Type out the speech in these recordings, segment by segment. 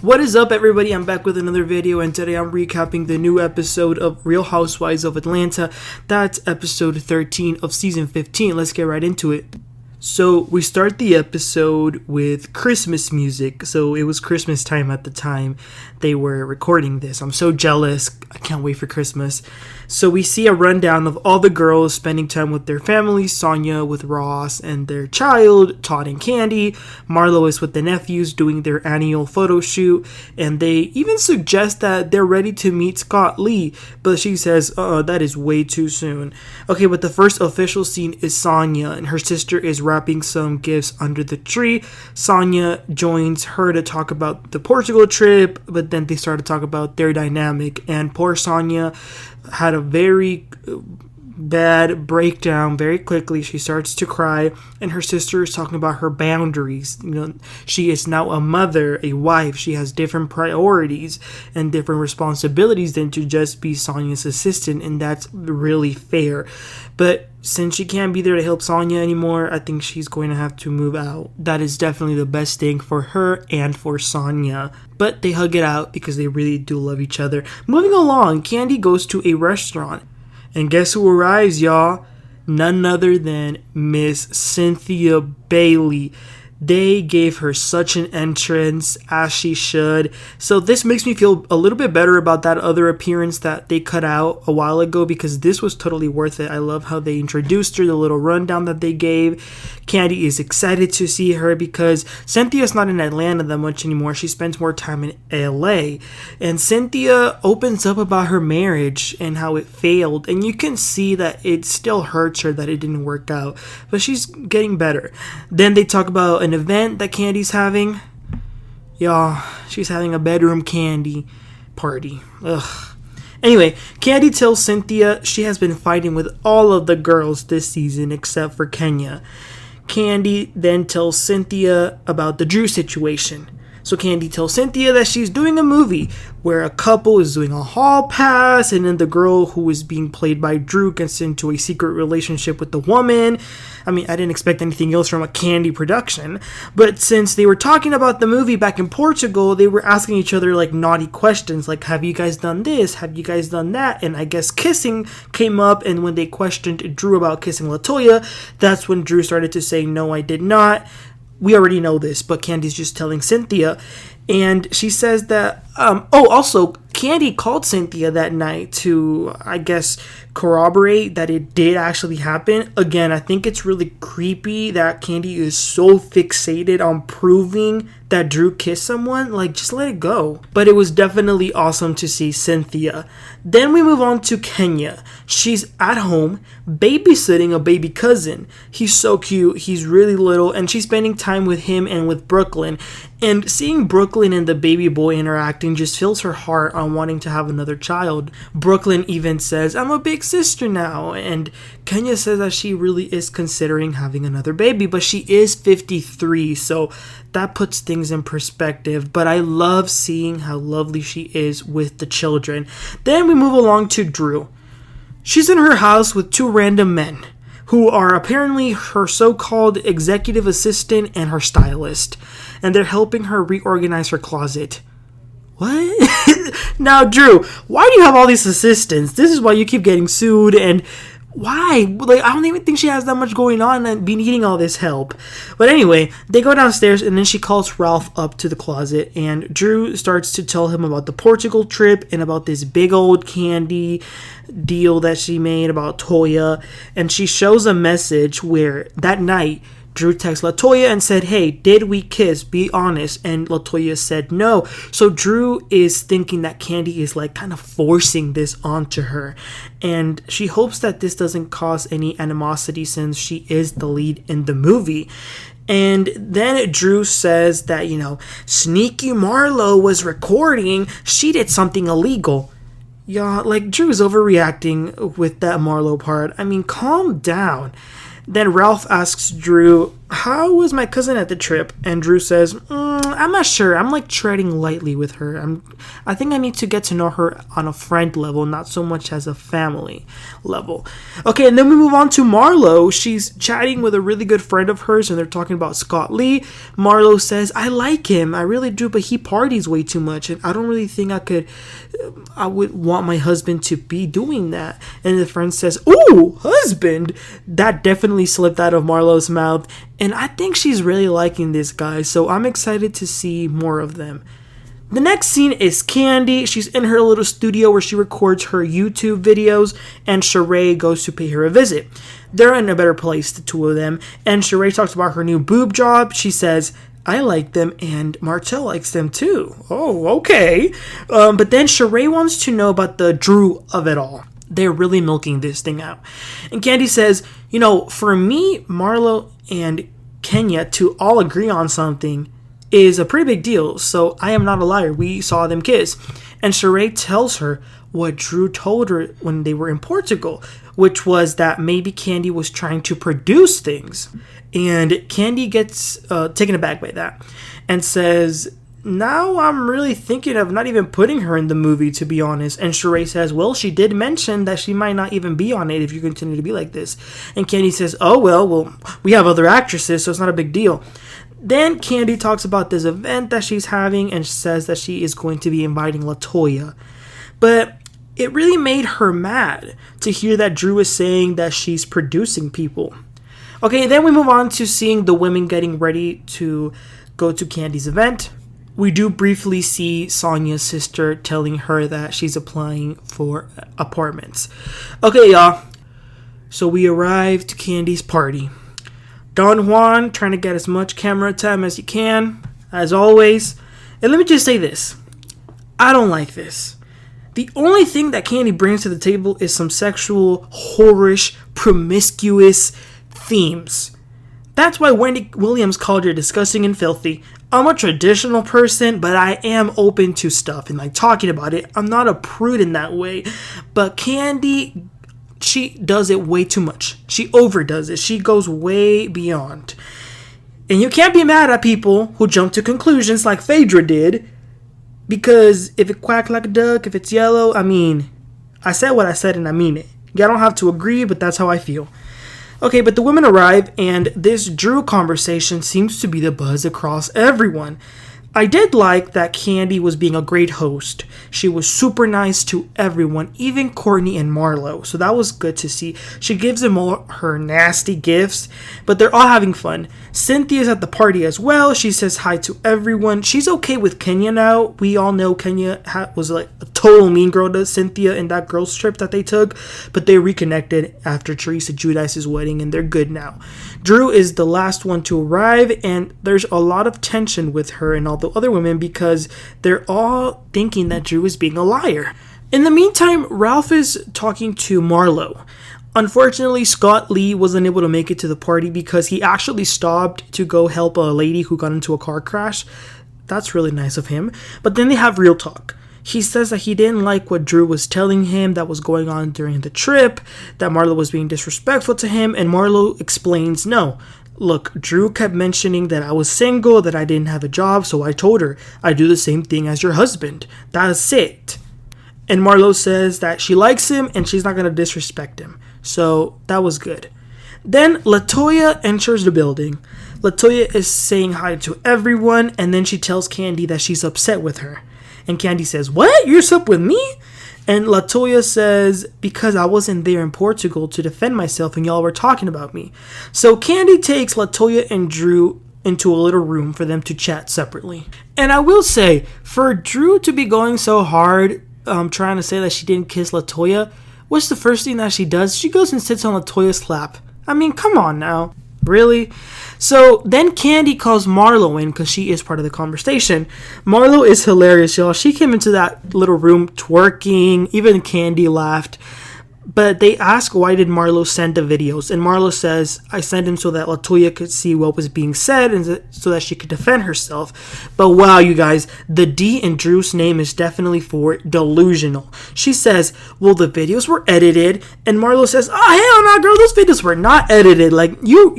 What is up, everybody? I'm back with another video, and today I'm recapping the new episode of Real Housewives of Atlanta. That's episode 13 of season 15. Let's get right into it. So we start the episode with Christmas music. So it was Christmas time at the time they were recording this. I'm so jealous. I can't wait for Christmas. So we see a rundown of all the girls spending time with their families. Sonia with Ross and their child, Todd and Kandi. Marlo is with the nephews doing their annual photo shoot. And they even suggest that they're ready to meet Scott Lee. But she says, that is way too soon. Okay, but the first official scene is Sanya, and her sister is wrapping some gifts under the tree. Sanya joins her to talk about the Portugal trip, but then they start to talk about their dynamic. And poor Sanya had a very bad breakdown very quickly. She starts to cry, and her sister is talking about her boundaries. You know, she is now a mother, a wife. She has different priorities and different responsibilities than to just be Sonya's assistant, and that's really fair. But since she can't be there to help Sonia anymore, I think she's going to have to move out. That is definitely the best thing for her and for Sonia. But they hug it out because they really do love each other. Moving along, Kandi goes to a restaurant. And guess who arrives, y'all? None other than Miss Cynthia Bailey. They gave her such an entrance, as she should. So this makes me feel a little bit better about that other appearance that they cut out a while ago, because this was totally worth it. I love how they introduced her, the little rundown that they gave. Kandi is excited to see her because Cynthia's not in Atlanta that much anymore. She spends more time in LA. And Cynthia opens up about her marriage and how it failed. And you can see that it still hurts her that it didn't work out. But she's getting better. Then they talk about an event that Kandi's having. Y'all, she's having a bedroom Kandi party. Ugh. Anyway, Kandi tells Cynthia she has been fighting with all of the girls this season except for Kenya. Kandi then tells Cynthia about the Drew situation. So Kandi tells Cynthia that she's doing a movie where a couple is doing a hall pass, and then the girl who is being played by Drew gets into a secret relationship with the woman. I mean, I didn't expect anything else from a Kandi production. But since they were talking about the movie back in Portugal, they were asking each other like naughty questions, like, have you guys done this? Have you guys done that? And I guess kissing came up, and when they questioned Drew about kissing Latoya, that's when Drew started to say, no, I did not. We already know this, but Kandi's just telling Cynthia. And she says that, also, Kandi called Cynthia that night to, I guess, corroborate that it did actually happen. Again, I think it's really creepy that Kandi is so fixated on proving that Drew kissed someone. Like, just let it go. But it was definitely awesome to see Cynthia. Then we move on to Kenya. She's at home babysitting a baby cousin. He's so cute. He's really little, and she's spending time with him and with Brooklyn. And seeing Brooklyn and the baby boy interacting just fills her heart on wanting to have another child. Brooklyn even says, I'm a big sister now. And Kenya says that she really is considering having another baby, but she is 53, so that puts things in perspective. But I love seeing how lovely she is with the children. Then we move along to Drew. She's in her house with two random men who are apparently her so-called executive assistant and her stylist. And they're helping her reorganize her closet. What? Now, Drew, why do you have all these assistants? This is why you keep getting sued, and why? Like, I don't even think she has that much going on and be needing all this help. But anyway, they go downstairs, and then she calls Ralph up to the closet, and Drew starts to tell him about the Portugal trip and about this big old Kandi deal that she made about Toya. And she shows a message where that night Drew texted Latoya and said, hey, did we kiss? Be honest. And Latoya said no. So Drew is thinking that Kandi is like kind of forcing this onto her. And she hopes that this doesn't cause any animosity since she is the lead in the movie. And then Drew says that, sneaky Marlo was recording. She did something illegal. Yeah, like, Drew's overreacting with that Marlo part. I mean, calm down. Then Ralph asks Drew how was my cousin at the trip? And Drew says, I'm not sure. I'm like treading lightly with her. I think I need to get to know her on a friend level, not so much as a family level. Okay, and then we move on to Marlo. She's chatting with a really good friend of hers, and they're talking about Scott Lee. Marlo says, I like him. I really do, but he parties way too much, and I don't really think I would want my husband to be doing that. And the friend says, ooh, husband. That definitely slipped out of Marlo's mouth. And I think she's really liking this guy, so I'm excited to see more of them. The next scene is Kandi. She's in her little studio where she records her YouTube videos, and Shereé goes to pay her a visit. They're in a better place, the two of them, and Shereé talks about her new boob job. She says, I like them, and Martell likes them too. Oh, okay. But then Shereé wants to know about the Drew of it all. They're really milking this thing out. And Kandi says, for me, Marlo and Kenya to all agree on something is a pretty big deal. So I am not a liar. We saw them kiss. And Shereé tells her what Drew told her when they were in Portugal, which was that maybe Kandi was trying to produce things. And Kandi gets taken aback by that and says, now I'm really thinking of not even putting her in the movie, to be honest. And Shereé says, well, she did mention that she might not even be on it if you continue to be like this. And Kandi says, oh, well, we have other actresses, so it's not a big deal. Then Kandi talks about this event that she's having and says that she is going to be inviting Latoya. But it really made her mad to hear that Drew is saying that she's producing people. Okay, then we move on to seeing the women getting ready to go to Kandi's event. We do briefly see Sonya's sister telling her that she's applying for apartments. Okay, y'all. So we arrive to Kandi's party. Don Juan trying to get as much camera time as he can, as always. And let me just say this. I don't like this. The only thing that Kandi brings to the table is some sexual, whorish, promiscuous themes. That's why Wendy Williams called her disgusting and filthy. I'm a traditional person, but I am open to stuff and like talking about it. I'm not a prude in that way. But Kandi, she does it way too much. She overdoes it. She goes way beyond. And you can't be mad at people who jump to conclusions like Phaedra did. Because if it quacks like a duck, if it's yellow, I said what I said and I mean it. Y'all don't have to agree, but that's how I feel. Okay, but the women arrive, and this Drew conversation seems to be the buzz across everyone. I did like that Kandi was being a great host. She was super nice to everyone, even Courtney and Marlo. So that was good to see. She gives them all her nasty gifts, but they're all having fun. Cynthia's at the party as well. She says hi to everyone. She's okay with Kenya now. We all know Kenya was like a total mean girl to Cynthia in that girls trip that they took, but they reconnected after Teresa Giudice's wedding, and they're good now. Drew is the last one to arrive, and there's a lot of tension with her and all the other women because they're all thinking that Drew is being a liar. In the meantime, Ralph is talking to Marlo. Unfortunately, Scott Lee wasn't able to make it to the party because he actually stopped to go help a lady who got into a car crash. That's really nice of him. But then they have real talk. He says that he didn't like what Drew was telling him that was going on during the trip, that Marlo was being disrespectful to him, and Marlo explains, no, look, Drew kept mentioning that I was single, that I didn't have a job, so I told her, I do the same thing as your husband. That's it. And Marlo says that she likes him and she's not going to disrespect him. So that was good. Then Latoya enters the building. Latoya is saying hi to everyone, and then she tells Kandi that she's upset with her. And Kandi says, what? You're upset with me? And Latoya says, because I wasn't there in Portugal to defend myself and y'all were talking about me. So Kandi takes Latoya and Drew into a little room for them to chat separately. And I will say, for Drew to be going so hard, trying to say that she didn't kiss Latoya, what's the first thing that she does? She goes and sits on Latoya's lap. Come on now. Really? So then Kandi calls Marlo in because she is part of the conversation. Marlo is hilarious, y'all. She came into that little room twerking. Even Kandi laughed. But they ask, why did Marlo send the videos? And Marlo says, I sent them so that Latoya could see what was being said and so that she could defend herself. But wow, you guys, the D in Drew's name is definitely for delusional. She says, well, the videos were edited. And Marlo says, oh, hell no, girl, those videos were not edited. Like, you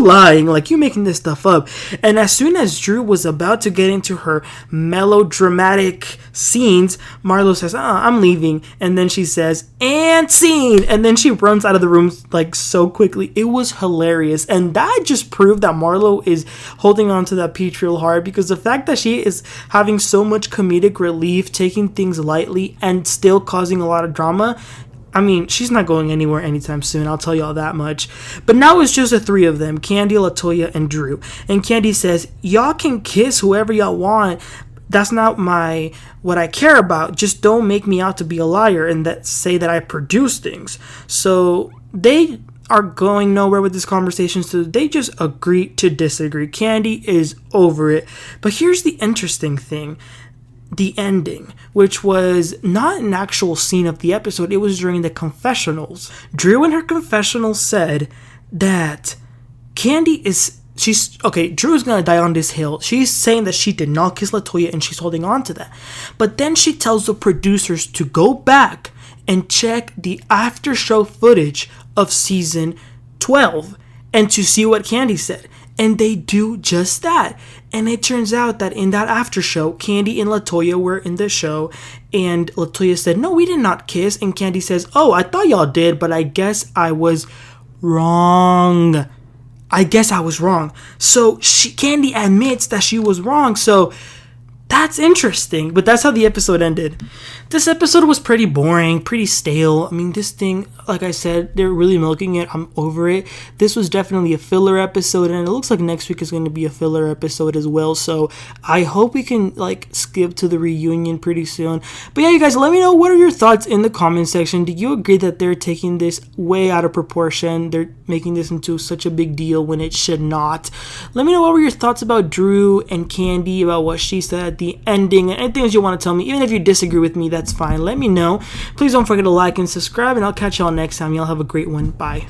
lying. Like, you making this stuff up. And as soon as Drew was about to get into her melodramatic scenes, Marlo says, I'm leaving. And then she says, and scene. And then she runs out of the room like so quickly. It was hilarious. And that just proved that Marlo is holding on to that peach real hard, because the fact that she is having so much comedic relief, taking things lightly, and still causing a lot of drama, I mean, she's not going anywhere anytime soon, I'll tell y'all that much. But now it's just the three of them, Kandi, Latoya, and Drew. And Kandi says, y'all can kiss whoever y'all want. That's not what I care about. Just don't make me out to be a liar and say that I produce things. So they are going nowhere with this conversation, so they just agree to disagree. Kandi is over it. But here's the interesting thing. The ending, which was not an actual scene of the episode, it was during the confessionals. Drew in her confessional said that Kandi is, Drew is gonna die on this hill. She's saying that she did not kiss Latoya and she's holding on to that. But then she tells the producers to go back and check the after show footage of season 12 and to see what Kandi said. And they do just that. And it turns out that in that after show, Kandi and Latoya were in the show. And Latoya said, no, we did not kiss. And Kandi says, oh, I thought y'all did, but I guess I was wrong. So Kandi admits that she was wrong. So that's interesting. But that's how the episode ended. This episode was pretty boring, pretty stale. I mean, this thing, like I said, they're really milking it. I'm over it. This was definitely a filler episode, and it looks like next week is going to be a filler episode as well. So I hope we can skip to the reunion pretty soon. But yeah, you guys, let me know, what are your thoughts in the comment section. Do you agree that they're taking this way out of proportion? They're making this into such a big deal when it should not. Let me know what were your thoughts about Drew and Kandi, about what she said at the ending, and anything else you want to tell me. Even if you disagree with me, that's fine. Let me know. Please don't forget to like and subscribe, and I'll catch y'all next time. Y'all have a great one. Bye.